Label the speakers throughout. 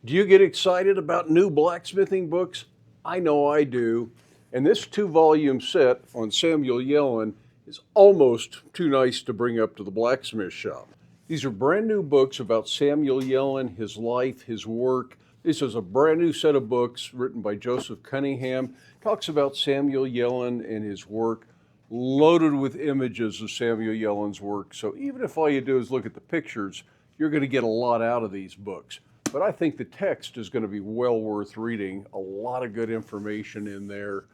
Speaker 1: Do you get excited about new blacksmithing books? I know I do. And this 2-volume set on Samuel Yellin is almost too nice to bring up to the blacksmith shop. These are brand new books about Samuel Yellin, his life, his work. This is a brand new set of books written by Joseph Cunningham. Talks about Samuel Yellin and his work, loaded with images of Samuel Yellin's work. So even if all you do is look at the pictures, you're going to get a lot out of these books. But I think the text is going to be well worth reading. A lot of good information in there.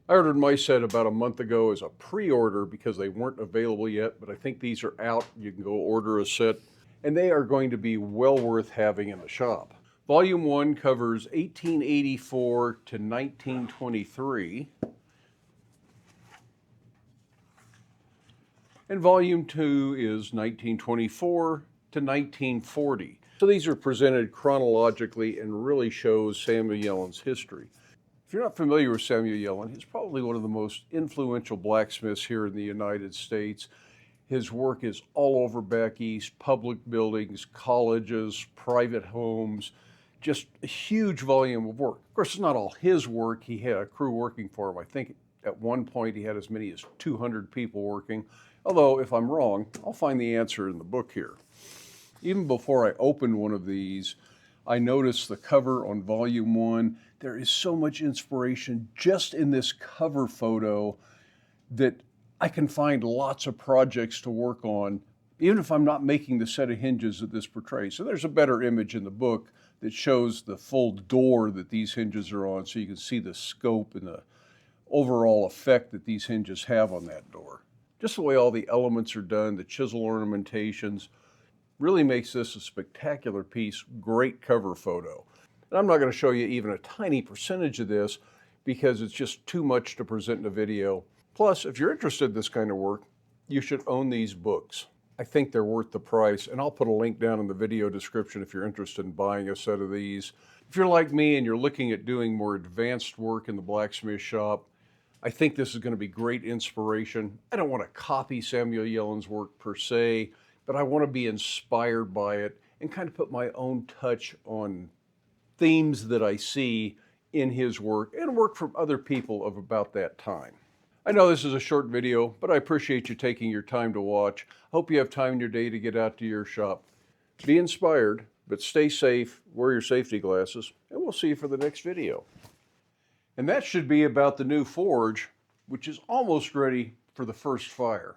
Speaker 1: I ordered my set about a month ago as a pre-order because they weren't available yet, but I think these are out. You can go order a set, and they are going to be well worth having in the shop. Volume 1 covers 1884 to 1923, and Volume 2 is 1924 to 1940. So these are presented chronologically and really shows Samuel Yellin's history. If you're not familiar with Samuel Yellin, he's probably one of the most influential blacksmiths here in the United States. His work is all over back east, public buildings, colleges, private homes, just a huge volume of work. Of course, it's not all his work. He had a crew working for him. I think at one point he had as many as 200 people working. Although, if I'm wrong, I'll find the answer in the book here. Even before I opened one of these, I noticed the cover on Volume 1. There is so much inspiration just in this cover photo that I can find lots of projects to work on, even if I'm not making the set of hinges that this portrays. So there's a better image in the book that shows the full door that these hinges are on, so you can see the scope and the overall effect that these hinges have on that door. Just the way all the elements are done, the chisel ornamentations, really makes this a spectacular piece, great cover photo. And I'm not going to show you even a tiny percentage of this because it's just too much to present in a video. Plus, if you're interested in this kind of work, you should own these books. I think they're worth the price, and I'll put a link down in the video description if you're interested in buying a set of these. If you're like me and you're looking at doing more advanced work in the blacksmith shop, I think this is going to be great inspiration. I don't want to copy Samuel Yellin's work per se, but I want to be inspired by it and kind of put my own touch on themes that I see in his work and work from other people of about that time. I know this is a short video, but I appreciate you taking your time to watch. Hope you have time in your day to get out to your shop. Be inspired, but stay safe, wear your safety glasses, and we'll see you for the next video. And that should be about the new forge, which is almost ready for the first fire.